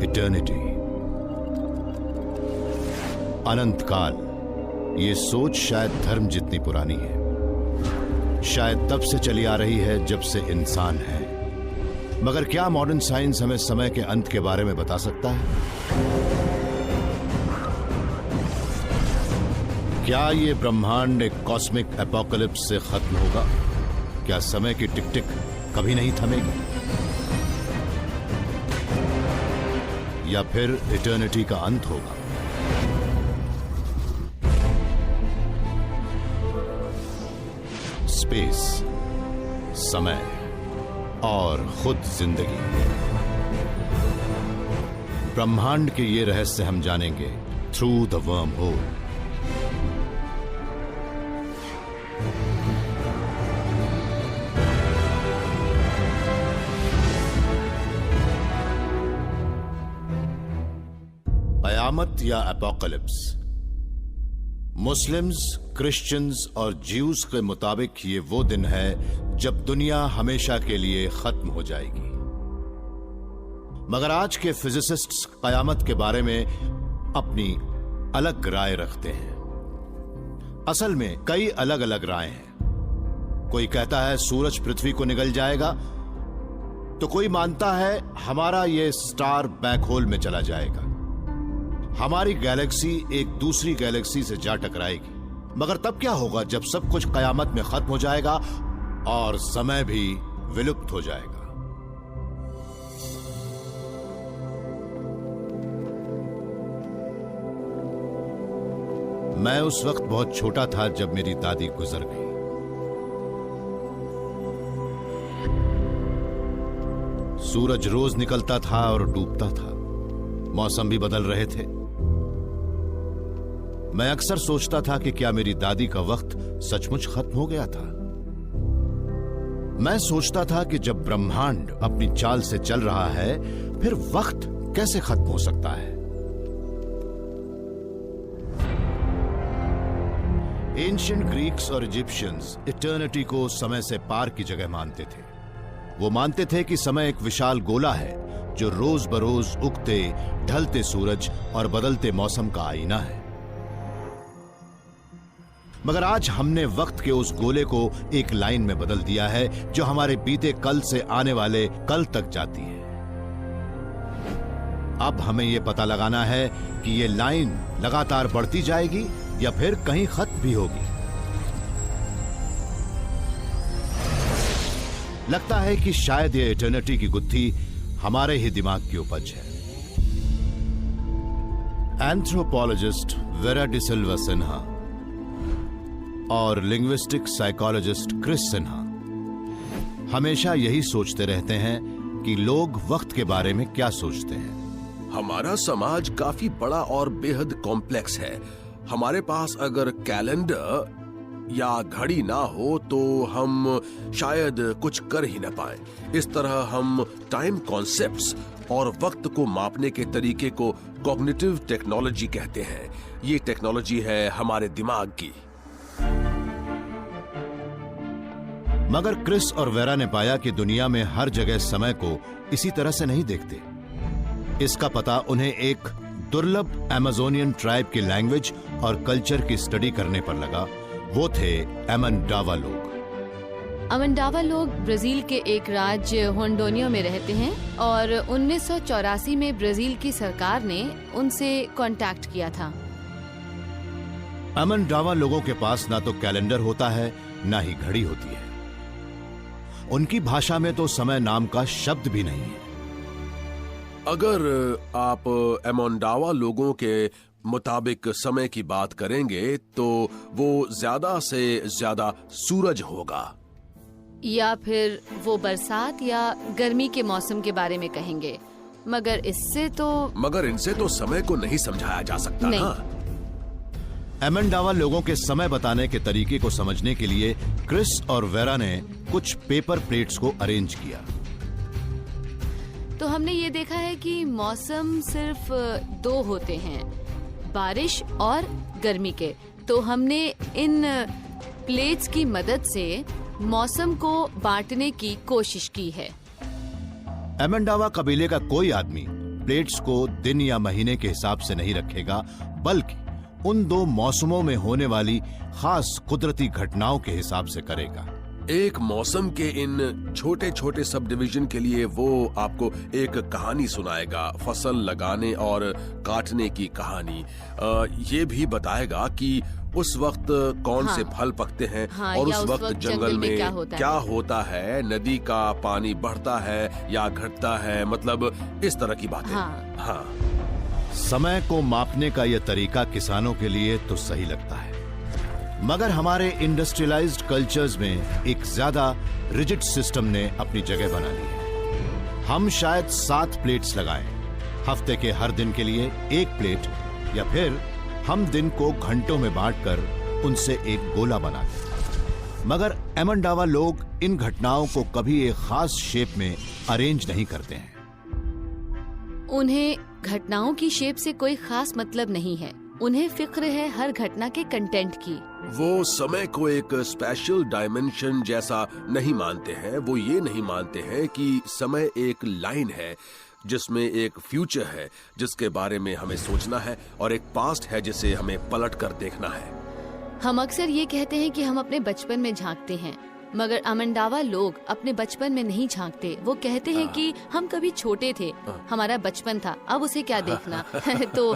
Eternity, अनंत काल। ये सोच शायद धर्म जितनी पुरानी है, शायद तब से चली आ रही है जब से इंसान है। मगर क्या मॉडर्न साइंस हमें समय के अंत के बारे में बता सकता है? क्या ये ब्रह्मांड एक कॉस्मिक एपोकलिप्स से खत्म होगा? क्या समय की टिक टिक कभी नहीं थमेगी? या फिर इटर्निटी का अंत होगा? स्पेस, समय और खुद जिंदगी, ब्रह्मांड के ये रहस्य हम जानेंगे थ्रू द वर्म होल। कयामत या एपोकलिप्स। मुस्लिम्स, क्रिश्चियंस और ज्यूस के मुताबिक ये वो दिन है जब दुनिया हमेशा के लिए खत्म हो जाएगी। मगर आज के फिजिसिस्ट्स कयामत के बारे में अपनी अलग राय रखते हैं। असल में कई अलग अलग राय हैं। कोई कहता है सूरज पृथ्वी को निगल जाएगा, तो कोई मानता है हमारा ये स्टार ब्लैक होल में चला जाएगा, हमारी गैलेक्सी एक दूसरी गैलेक्सी से जा टकराएगी। मगर तब क्या होगा जब सब कुछ कयामत में खत्म हो जाएगा और समय भी विलुप्त हो जाएगा? मैं उस वक्त बहुत छोटा था जब मेरी दादी गुजर गई। सूरज रोज निकलता था और डूबता था, मौसम भी बदल रहे थे। मैं अक्सर सोचता था कि क्या मेरी दादी का वक्त सचमुच खत्म हो गया था। मैं सोचता था कि जब ब्रह्मांड अपनी चाल से चल रहा है, फिर वक्त कैसे खत्म हो सकता है? एंशिएंट ग्रीक्स और इजिप्शियंस इटर्निटी को समय से पार की जगह मानते थे। वो मानते थे कि समय एक विशाल गोला है जो रोज बरोज उगते ढलते सूरज और बदलते मौसम का आईना है। मगर आज हमने वक्त के उस गोले को एक लाइन में बदल दिया है जो हमारे बीते कल से आने वाले कल तक जाती है। अब हमें यह पता लगाना है कि यह लाइन लगातार बढ़ती जाएगी या फिर कहीं खत्म भी होगी। लगता है कि शायद यह इटर्निटी की गुत्थी हमारे ही दिमाग की उपज है। एंथ्रोपोलॉजिस्ट वेरा डिसिल्वा सिन्हा और लिंग्विस्टिक साइकोलॉजिस्ट क्रिस सिन्हा हमेशा यही सोचते रहते हैं कि लोग वक्त के बारे में क्या सोचते हैं। हमारा समाज काफी बड़ा और बेहद कॉम्प्लेक्स है। हमारे पास अगर कैलेंडर या घड़ी ना हो तो हम शायद कुछ कर ही न पाए। इस तरह हम टाइम कॉन्सेप्ट्स और वक्त को मापने के तरीके को कॉग्निटिव टेक्नोलॉजी कहते हैं। ये टेक्नोलॉजी है हमारे दिमाग की। मगर क्रिस और वेरा ने पाया कि दुनिया में हर जगह समय को इसी तरह से नहीं देखते। इसका पता उन्हें एक दुर्लभ अमेजोनियन ट्राइब की लैंग्वेज और कल्चर की स्टडी करने पर लगा। वो थे एमनडावा लोग। एमनडावा लोग ब्राजील के एक राज्य होंडोनियो में रहते हैं और 1984 में ब्राजील की सरकार ने उनसे कांटेक्ट किया था। एमनडावा लोगों के पास ना तो कैलेंडर होता है ना ही घड़ी होती है। उनकी भाषा में तो समय नाम का शब्द भी नहीं है। अगर आप एमोंडावा लोगों के मुताबिक समय की बात करेंगे तो वो ज्यादा से ज्यादा सूरज होगा, या फिर वो बरसात या गर्मी के मौसम के बारे में कहेंगे। मगर इनसे तो समय को नहीं समझाया जा सकता ना। एमनडावा लोगों के समय बताने के तरीके को समझने के लिए क्रिस और वेरा ने कुछ पेपर प्लेट्स को अरेंज किया। तो हमने ये देखा है कि मौसम सिर्फ दो होते हैं, बारिश और गर्मी के। तो हमने इन प्लेट्स की मदद से मौसम को बांटने की कोशिश की है। एमनडावा कबीले का कोई आदमी प्लेट्स को दिन या महीने के हिसाब से नहीं रखेगा, बल्कि उन 2 मौसमों में होने वाली खास कुदरती घटनाओं के हिसाब से करेगा। एक मौसम के इन छोटे छोटे सब डिवीजन के लिए वो आपको एक कहानी सुनाएगा, फसल लगाने और काटने की कहानी। ये भी बताएगा कि उस वक्त कौन से फल पकते हैं और उस वक्त जंगल में क्या होता है, नदी का पानी बढ़ता है या घटता है, मतलब इस तरह की बातें। हाँ। समय को मापने का यह तरीका किसानों के लिए तो सही लगता है, मगर हमारे इंडस्ट्रियलाइज्ड कल्चर्स में एक ज्यादा रिजिड सिस्टम ने अपनी जगह बना ली है। हम शायद 7 प्लेट्स लगाएं, हफ्ते के हर दिन के लिए 1 प्लेट, या फिर हम दिन को घंटों में बांटकर उनसे एक गोला बना दें। मगर एमंडावा लोग इन घटनाओं को कभी एक खास शेप में अरेंज नहीं करते हैं। उन्हें घटनाओं की शेप से कोई खास मतलब नहीं है, उन्हें फिक्र है हर घटना के कंटेंट की। वो समय को एक स्पेशल डायमेंशन जैसा नहीं मानते हैं। वो ये नहीं मानते हैं कि समय एक लाइन है जिसमें एक फ्यूचर है जिसके बारे में हमें सोचना है और एक पास्ट है जिसे हमें पलट कर देखना है। हम अक्सर ये कहते हैं कि हम अपने बचपन में झांकते हैं, मगर अमंडावा लोग अपने बचपन में नहीं झांकते। वो कहते हैं कि हम कभी छोटे थे, हमारा बचपन था, अब उसे क्या देखना। तो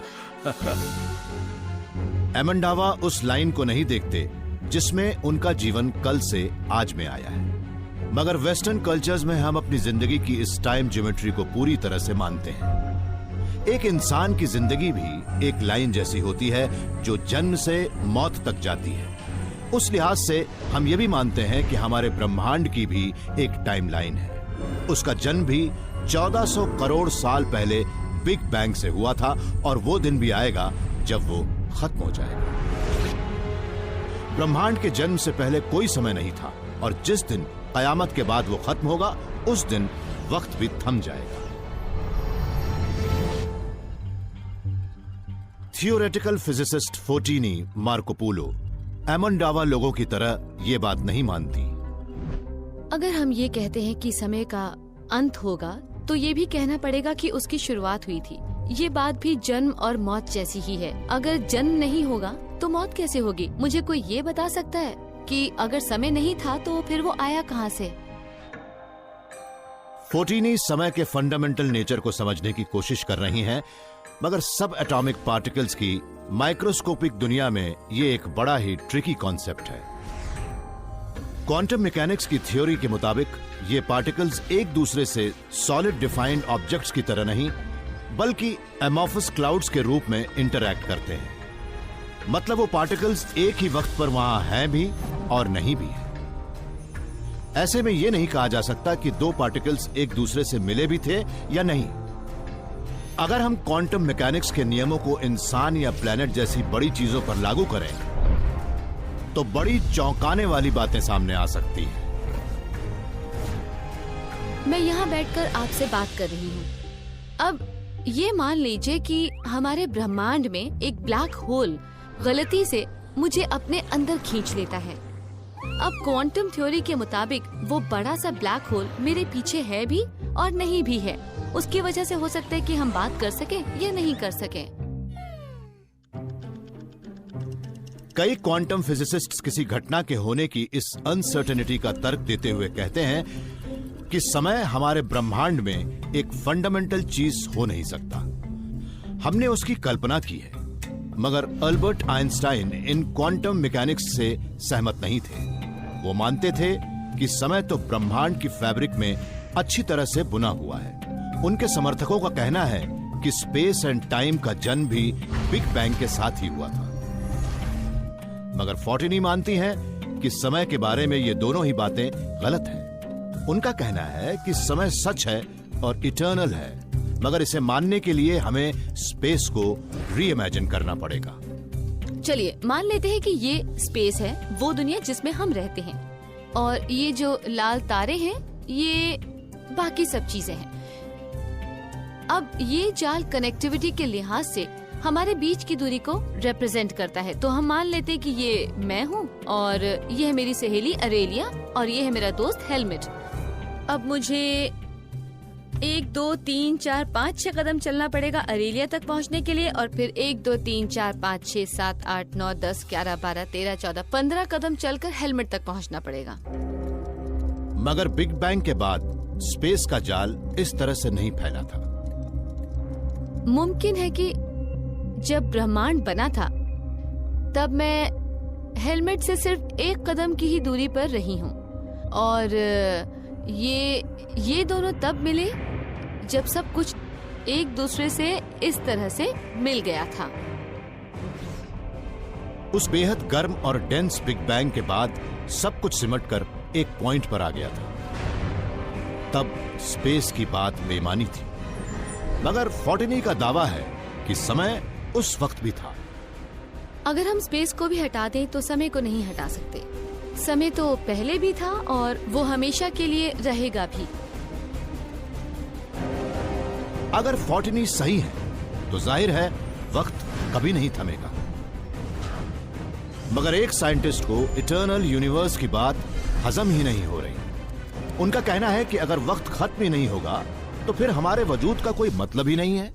एमंडावा उस लाइन को नहीं देखते जिसमें उनका जीवन कल से आज में आया है, मगर वेस्टर्न कल्चर्स में हम अपनी जिंदगी की इस टाइम ज्योमेट्री को पूरी तरह से मानते हैं। एक इंसान की जिंदगी भी एक लाइन जैसी होती है जो जन्म से मौत तक जाती है। उस लिहाज से हम ये भी मानते हैं कि हमारे ब्रह्मांड की भी एक टाइम लाइन है। उसका जन्म भी 1400 करोड़ साल पहले बिग बैंग से हुआ था और वो दिन भी आएगा जब वो खत्म हो जाएगा। ब्रह्मांड के जन्म से पहले कोई समय नहीं था और जिस दिन कयामत के बाद वो खत्म होगा उस दिन वक्त भी थम जाएगा। थियोरेटिकल फिजिसिस्ट फोर्टिनी मार्कोपोलो एमंडावा लोगों की तरह ये बात नहीं मानती। अगर हम ये कहते हैं कि समय का अंत होगा तो ये भी कहना पड़ेगा कि उसकी शुरुआत हुई थी। ये बात भी जन्म और मौत जैसी ही है। अगर जन्म नहीं होगा तो मौत कैसे होगी? मुझे कोई ये बता सकता है कि अगर समय नहीं था तो फिर वो आया कहाँ से? फोर्टिनी समय के फंडामेंटल नेचर को समझने की कोशिश कर रही हैं, मगर सब एटॉमिक पार्टिकल्स की माइक्रोस्कोपिक दुनिया में ये एक बड़ा ही ट्रिकी कॉन्सेप्ट है। क्वांटम मैकेनिक्स की थ्योरी के मुताबिक ये पार्टिकल्स एक दूसरे से सॉलिड डिफाइंड ऑब्जेक्ट्स की तरह नहीं बल्कि एमॉर्फस क्लाउड्स के रूप में इंटरैक्ट करते हैं। मतलब वो पार्टिकल्स एक ही वक्त पर वहां हैं भी और नहीं भी है। ऐसे में ये नहीं कहा जा सकता कि 2 पार्टिकल्स एक दूसरे से मिले भी थे या नहीं। अगर हम क्वांटम मैकेनिक्स के नियमों को इंसान या प्लेनेट जैसी बड़ी चीजों पर लागू करें तो बड़ी चौंकाने वाली बातें सामने आ सकती हैं। मैं यहाँ बैठकर आपसे बात कर रही हूँ। अब ये मान लीजिए कि हमारे ब्रह्मांड में एक ब्लैक होल गलती से मुझे अपने अंदर खींच लेता है। अब क्वांटम थ्योरी के मुताबिक वो बड़ा सा ब्लैक होल मेरे पीछे है भी और नहीं भी है। उसकी वजह से हो सकता है कि हम बात कर सके या नहीं कर सके। कई क्वांटम फिजिसिस्ट्स किसी घटना के होने की इस अनसर्टेनिटी का तर्क देते हुए कहते हैं कि समय हमारे ब्रह्मांड में एक फंडामेंटल चीज हो नहीं सकता। हमने उसकी कल्पना की है, मगर अल्बर्ट आइंस्टाइन इन क्वांटम मैकेनिक्स से सहमत नहीं थे। वो मानते थे कि समय तो ब्रह्मांड की फैब्रिक में अच्छी तरह से बुना हुआ है। उनके समर्थकों का कहना है कि स्पेस एंड टाइम का जन्म भी बिग बैंग के साथ ही हुआ था। मगर फोर्टिनी मानती हैं कि समय के बारे में ये दोनों ही बातें गलत हैं। उनका कहना है कि समय सच है और इटर्नल है, मगर इसे मानने के लिए हमें स्पेस को रीइमेजिन करना पड़ेगा। चलिए मान लेते हैं कि ये स्पेस है, वो दुनिया जिसमें हम रहते हैं, और ये जो लाल तारे हैं ये बाकी सब चीजें हैं। अब ये जाल कनेक्टिविटी के लिहाज से हमारे बीच की दूरी को रिप्रेजेंट करता है। तो हम मान लेते हैं कि ये मैं हूँ और ये है मेरी सहेली अरेलिया और ये है मेरा दोस्त हेलमेट। अब मुझे 1 2 3 4 5 6 कदम चलना पड़ेगा अरेलिया तक पहुंचने के लिए, और फिर 1 2 3 4 5 6 7 8 9 10 11 12 13 14 15 कदम चलकर हेलमेट तक पहुंचना पड़ेगा। मगर बिग बैंग के बाद स्पेस का जाल इस तरह से नहीं फैला था। मुमकिन है कि जब ब्रह्मांड बना था तब मैं हेलमेट से सिर्फ 1 कदम की ही दूरी पर रही हूँ, और ये दोनों तब मिले जब सब कुछ एक दूसरे से इस तरह से मिल गया था। उस बेहद गर्म और डेंस बिग बैंग के बाद सब कुछ सिमटकर एक पॉइंट पर आ गया था। तब स्पेस की बात बेमानी थी, मगर फोर्टिनी का दावा है कि समय उस वक्त भी था। अगर हम स्पेस को भी हटा दें तो समय को नहीं हटा सकते। समय तो पहले भी था और वो हमेशा के लिए रहेगा भी। अगर फोर्टिनी सही है तो जाहिर है वक्त कभी नहीं थमेगा। मगर एक साइंटिस्ट को इटर्नल यूनिवर्स की बात हजम ही नहीं हो रही। उनका कहना है कि अगर वक्त खत्म ही नहीं होगा तो फिर हमारे वजूद का कोई मतलब ही नहीं है।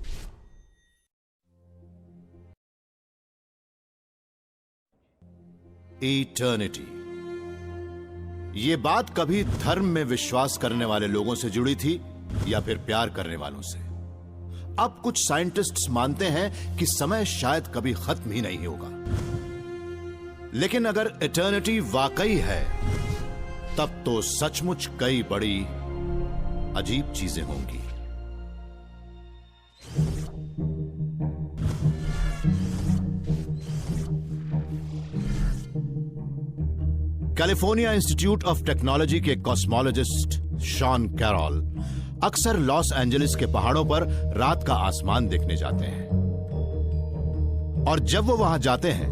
इटर्निटी, ये बात कभी धर्म में विश्वास करने वाले लोगों से जुड़ी थी या फिर प्यार करने वालों से। अब कुछ साइंटिस्ट्स मानते हैं कि समय शायद कभी खत्म ही नहीं होगा। लेकिन अगर इटर्निटी वाकई है तब तो सचमुच कई बड़ी अजीब चीजें होंगी। कैलिफोर्निया इंस्टीट्यूट ऑफ टेक्नोलॉजी के कॉस्मोलॉजिस्ट शॉन कैरोल अक्सर लॉस एंजलिस के पहाड़ों पर रात का आसमान देखने जाते हैं, और जब वो वहां जाते हैं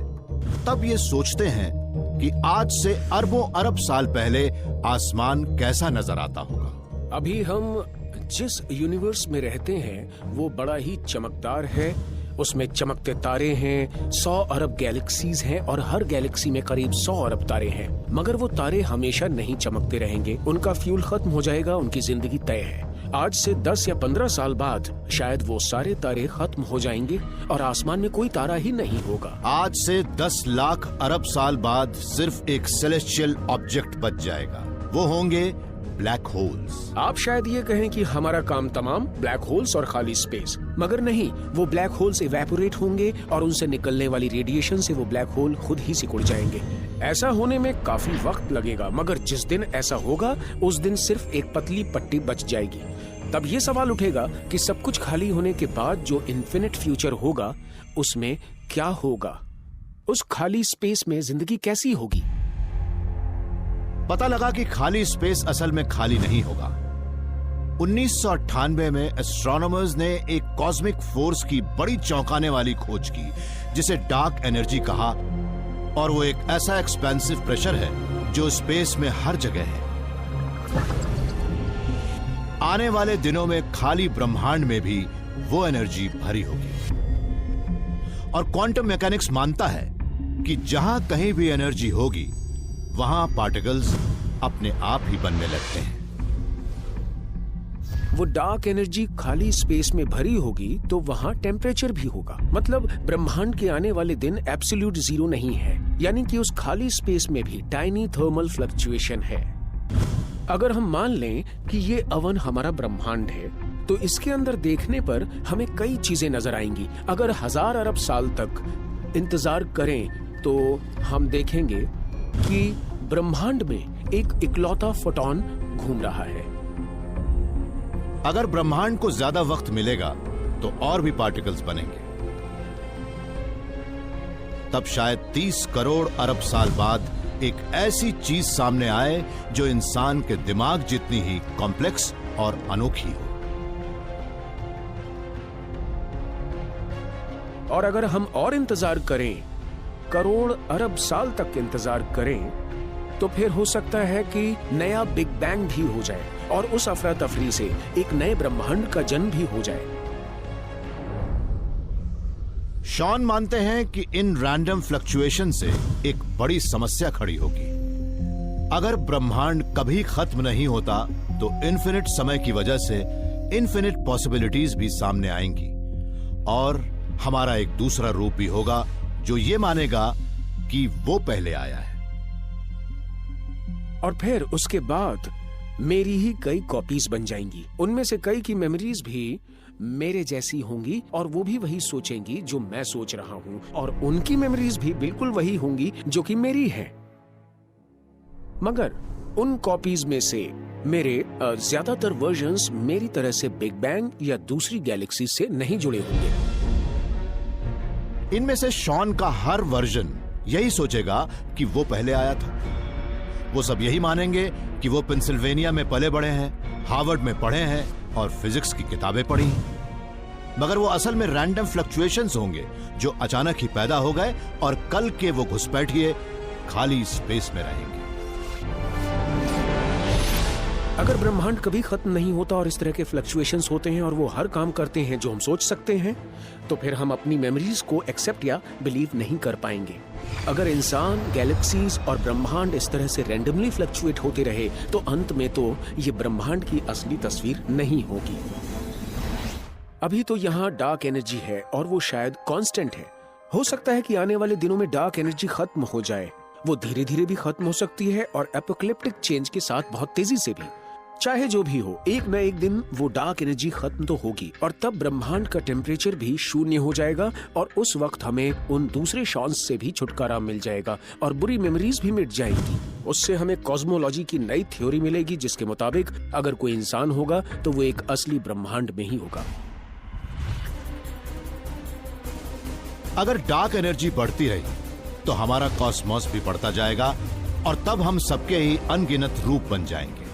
तब ये सोचते हैं कि आज से अरबों अरब साल पहले आसमान कैसा नजर आता होगा। अभी हम जिस यूनिवर्स में रहते हैं वो बड़ा ही चमकदार है। उसमें चमकते तारे हैं, 100 अरब गैलेक्सीज हैं और हर गैलेक्सी में करीब 100 अरब तारे हैं। मगर वो तारे हमेशा नहीं चमकते रहेंगे, उनका फ्यूल खत्म हो जाएगा, उनकी जिंदगी तय है। आज से 10 या 15 साल बाद शायद वो सारे तारे खत्म हो जाएंगे और आसमान में कोई तारा ही नहीं होगा। आज से 10 लाख अरब साल बाद सिर्फ एक सेलेस्टियल ऑब्जेक्ट बच जाएगा, वो होंगे ब्लैक होल्स। आप शायद ये कहें कि हमारा काम तमाम ब्लैक होल्स और खाली स्पेस, मगर नहीं, वो ब्लैक होल्स इवेपोरेट होंगे और उनसे निकलने वाली रेडिएशन से वो ब्लैक होल खुद ही सिकुड़ जाएंगे। ऐसा होने में काफी वक्त लगेगा, मगर जिस दिन ऐसा होगा उस दिन सिर्फ एक पतली पट्टी बच जाएगी। तब ये सवाल उठेगा कि सब कुछ खाली होने के बाद जो इन्फिनिट फ्यूचर होगा उसमें क्या होगा? उस खाली स्पेस में जिंदगी कैसी होगी? पता लगा कि खाली स्पेस असल में खाली नहीं होगा। 1998 में एस्ट्रोनॉमर्स ने एक कॉस्मिक फोर्स की बड़ी चौंकाने वाली खोज की जिसे डार्क एनर्जी कहा, और वो एक ऐसा एक्सपेंसिव प्रेशर है जो स्पेस में हर जगह है। आने वाले दिनों में खाली ब्रह्मांड में भी वो एनर्जी भरी होगी, और क्वांटम मैकेनिक्स मानता है कि जहां कहीं भी एनर्जी होगी वहां पार्टिकल्स अपने आप ही बनने लगते हैं। वो डार्क एनर्जी खाली स्पेस में भरी होगी तो वहाँ टेम्परेचर भी होगा। मतलब ब्रह्मांड के आने वाले दिन एब्सोल्यूट जीरो नहीं है, यानी कि उस खाली स्पेस में भी टाइनी थर्मल फ्लक्चुएशन है। अगर हम मान लें कि ये अवन हमारा ब्रह्मांड है तो इसके अंदर देखने पर हमें कई चीजें नजर आएंगी। अगर 1000 अरब साल तक इंतजार करें तो हम देखेंगे कि ब्रह्मांड में एक इकलौता फोटॉन घूम रहा है। अगर ब्रह्मांड को ज्यादा वक्त मिलेगा तो और भी पार्टिकल्स बनेंगे। तब शायद 30 करोड़ अरब साल बाद एक ऐसी चीज सामने आए जो इंसान के दिमाग जितनी ही कॉम्प्लेक्स और अनोखी हो। और अगर हम और इंतजार करें, करोड़ अरब साल तक इंतजार करें, तो फिर हो सकता है कि नया बिग बैंग भी हो जाए और उस अफरा तफरी से एक नए ब्रह्मांड का जन्म भी हो जाए। शॉन मानते हैं कि इन रैंडम फ्लक्चुएशन से एक बड़ी समस्या खड़ी होगी। अगर ब्रह्मांड कभी खत्म नहीं होता तो इन्फिनिट समय की वजह से इन्फिनिट पॉसिबिलिटीज भी सामने आएंगी और हमारा एक दूसरा रूप भी होगा जो ये मानेगा कि वो पहले आया है। और फिर उसके बाद मेरी ही कई कॉपीज बन जाएंगी। उनमें से कई की मेमोरीज भी मेरे जैसी होंगी और वो भी वही सोचेंगी जो मैं सोच रहा हूँ, और उनकी मेमोरीज भी बिल्कुल वही होंगी जो कि मेरी है। मगर उन कॉपीज में से मेरे ज्यादातर वर्जन्स मेरी तरह से बिग बैंग या दूसरी गैलेक्सी से नहीं जुड़े होंगे। इनमें से शॉन का हर वर्जन यही सोचेगा कि वो पहले आया था। वो सब यही मानेंगे कि वो पेंसिल्वेनिया में पले बड़े हैं, हार्वर्ड में पढ़े हैं और फिजिक्स की किताबें पढ़ी हैं। मगर वो असल में रैंडम फ्लक्चुएशंस होंगे जो अचानक ही पैदा हो गए और कल के वो घुसपैठिए खाली स्पेस में रहेंगे। अगर ब्रह्मांड कभी खत्म नहीं होता और इस तरह के फ्लक्चुएशंस होते हैं और वो हर काम करते हैं जो हम सोच सकते हैं, तो फिर हम अपनी मेमोरीज को एक्सेप्ट या बिलीव नहीं कर पाएंगे। अगर इंसान, गैलेक्सीज और ब्रह्मांड इस तरह से रैंडमली फ्लक्चुएट होते रहे तो अंत में तो ये ब्रह्मांड की असली तस्वीर नहीं होगी। अभी तो यहाँ डार्क एनर्जी है और वो शायद कांस्टेंट है। हो सकता है कि आने वाले दिनों में डार्क एनर्जी खत्म हो जाए। वो धीरे धीरे भी खत्म हो सकती है और एपोकलिप्टिक चेंज के साथ बहुत तेजी से भी। चाहे जो भी हो, एक न एक दिन वो डार्क एनर्जी खत्म तो होगी और तब ब्रह्मांड का टेम्परेचर भी शून्य हो जाएगा और उस वक्त हमें उन दूसरे शॉन्स से भी छुटकारा मिल जाएगा और बुरी मेमोरीज भी मिट जाएंगी। उससे हमें कॉस्मोलॉजी की नई थ्योरी मिलेगी जिसके मुताबिक अगर कोई इंसान होगा तो वो एक असली ब्रह्मांड में ही होगा। अगर डार्क एनर्जी बढ़ती रही तो हमारा कॉस्मोस भी बढ़ता जाएगा और तब हम सबके ही अनगिनत रूप बन जाएंगे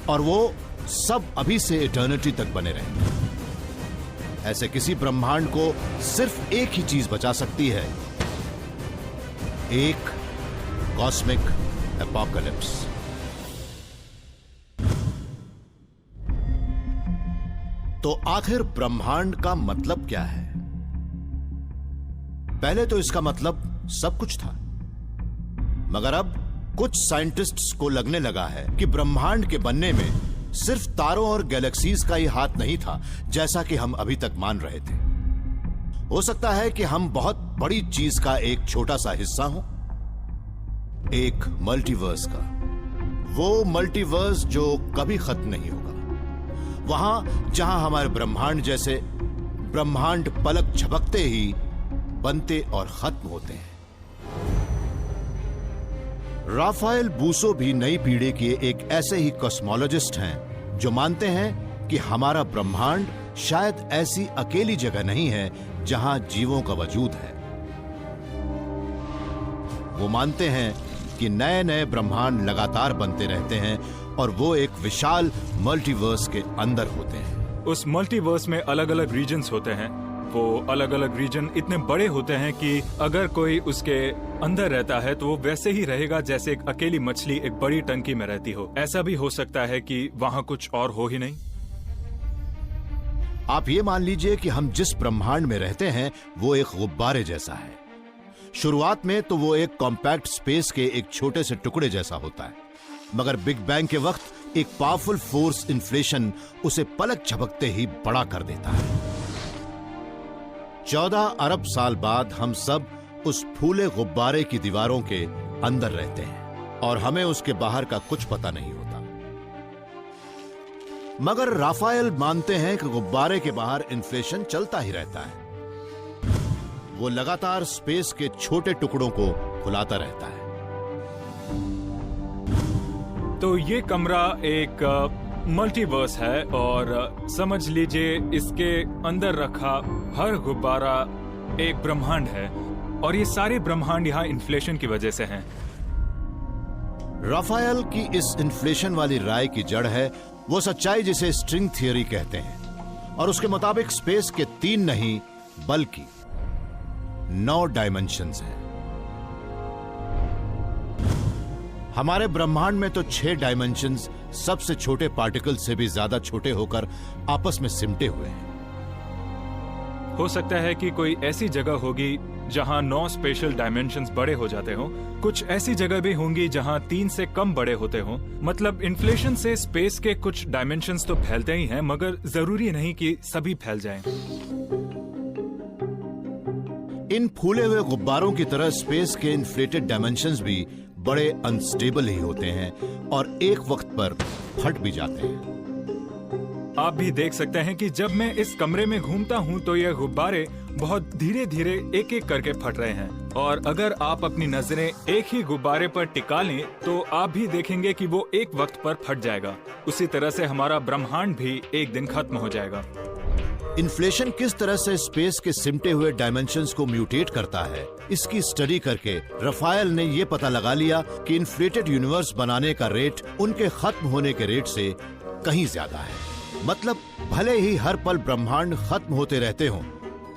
और वो सब अभी से इटर्निटी तक बने रहेंगे। ऐसे किसी ब्रह्मांड को सिर्फ एक ही चीज बचा सकती है, एक कॉस्मिक एपोकलिप्स। तो आखिर ब्रह्मांड का मतलब क्या है? पहले तो इसका मतलब सब कुछ था, मगर अब कुछ साइंटिस्ट्स को लगने लगा है कि ब्रह्मांड के बनने में सिर्फ तारों और गैलेक्सीज का ही हाथ नहीं था जैसा कि हम अभी तक मान रहे थे। हो सकता है कि हम बहुत बड़ी चीज का एक छोटा सा हिस्सा हो, एक मल्टीवर्स का। वो मल्टीवर्स जो कभी खत्म नहीं होगा, वहां जहां हमारे ब्रह्मांड जैसे ब्रह्मांड पलक झपकते ही बनते और खत्म होते हैं। राफाएल बूसो भी नई पीढ़ी के एक ऐसे ही कॉस्मोलॉजिस्ट हैं जो मानते हैं कि हमारा ब्रह्मांड शायद ऐसी अकेली जगह नहीं है जहां जीवों का वजूद है। वो मानते हैं कि नए नए ब्रह्मांड लगातार बनते रहते हैं और वो एक विशाल मल्टीवर्स के अंदर होते हैं। उस मल्टीवर्स में अलग अलग रीजन्स होते हैं। वो अलग अलग रीजन इतने बड़े होते हैं कि अगर कोई उसके अंदर रहता है तो वो वैसे ही रहेगा जैसे एक अकेली मछली एक बड़ी टंकी में रहती हो। ऐसा भी हो सकता है कि वहाँ कुछ और हो ही नहीं। आप ये मान लीजिए कि हम जिस ब्रह्मांड में रहते हैं वो एक गुब्बारे जैसा है। शुरुआत में तो वो एक कॉम्पैक्ट स्पेस के एक छोटे से टुकड़े जैसा होता है, मगर बिग बैंग के वक्त एक पावरफुल फोर्स इन्फ्लेशन उसे पलक झपकते ही बड़ा कर देता है। 14 अरब साल बाद हम सब उस फूले गुब्बारे की दीवारों के अंदर रहते हैं और हमें उसके बाहर का कुछ पता नहीं होता। मगर राफाएल मानते हैं कि गुब्बारे के बाहर इन्फ्लेशन चलता ही रहता है। वो लगातार स्पेस के छोटे टुकड़ों को खुलाता रहता है। तो ये कमरा एक मल्टीवर्स है और समझ लीजिए इसके अंदर रखा हर गुब्बारा एक ब्रह्मांड है और ये सारे ब्रह्मांड यहाँ इन्फ्लेशन की वजह से हैं। राफाएल की इस इन्फ्लेशन वाली राय की जड़ है वो सच्चाई जिसे स्ट्रिंग थियरी कहते हैं और उसके मुताबिक स्पेस के 3 नहीं बल्कि 9 डायमेंशंस हैं। हमारे ब्रह्मांड में तो 6 डायमेंशंस सबसे छोटे पार्टिकल से भी ज्यादा छोटे होकर आपस में सिमटे हुए हैं। हो सकता है कि कोई ऐसी जगह होगी जहां 9 स्पेशल डायमेंशंस बड़े हो जाते हो। कुछ ऐसी जगह भी होंगी जहां 3 से कम बड़े होते हो। मतलब इन्फ्लेशन से स्पेस के कुछ डायमेंशंस तो फैलते ही हैं, मगर जरूरी नहीं कि सभी फैल जाएं। इन फूले हुए गुब्बारों की तरह स्पेस के इन्फ्लेटेड डायमेंशंस भी बड़े अनस्टेबल ही होते हैं और एक वक्त पर फट भी जाते हैं। आप भी देख सकते हैं कि जब मैं इस कमरे में घूमता हूं तो ये गुब्बारे बहुत धीरे धीरे एक एक करके फट रहे हैं, और अगर आप अपनी नजरें एक ही गुब्बारे पर टिका लें तो आप भी देखेंगे कि वो एक वक्त पर फट जाएगा। उसी तरह से हमारा ब्रह्मांड भी एक दिन खत्म हो जाएगा। इन्फ्लेशन किस तरह से स्पेस के सिमटे हुए डायमेंशंस को म्यूटेट करता है, इसकी स्टडी करके रफाएल ने ये पता लगा लिया कि इन्फ्लेटेड यूनिवर्स बनाने का रेट उनके खत्म होने के रेट से कहीं ज्यादा है। मतलब भले ही हर पल ब्रह्मांड खत्म होते रहते हों,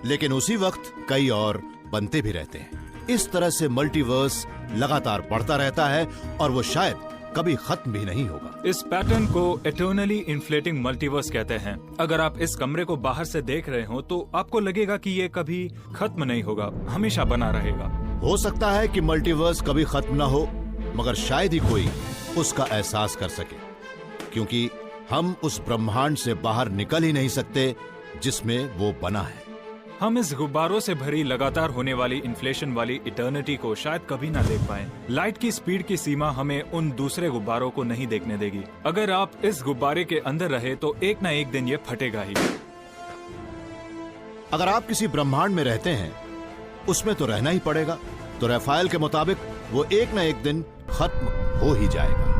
लेकिन उसी वक्त कई और बनते भी रहते हैं। इस तरह से मल्टीवर्स लगातार बढ़ता रहता है और वो शायद कभी खत्म भी नहीं होगा। इस पैटर्न को एटर्नली इन्फ्लेटिंग मल्टीवर्स कहते हैं। अगर आप इस कमरे को बाहर से देख रहे हो तो आपको लगेगा कि ये कभी खत्म नहीं होगा, हमेशा बना रहेगा। हो सकता है कि मल्टीवर्स कभी खत्म ना हो, मगर शायद ही कोई उसका एहसास कर सके, क्योंकि हम उस ब्रह्मांड से बाहर निकल ही नहीं सकते जिसमें वो बना है। हम इस गुब्बारों से भरी लगातार होने वाली इन्फ्लेशन वाली इटर्निटी को शायद कभी ना देख पाएं। लाइट की स्पीड की सीमा हमें उन दूसरे गुब्बारों को नहीं देखने देगी। अगर आप इस गुब्बारे के अंदर रहे तो एक ना एक दिन ये फटेगा ही। अगर आप किसी ब्रह्मांड में रहते हैं, उसमें तो रहना ही पड़ेगा। तो रफाएल के मुताबिक वो एक ना एक दिन खत्म हो ही जाएगा।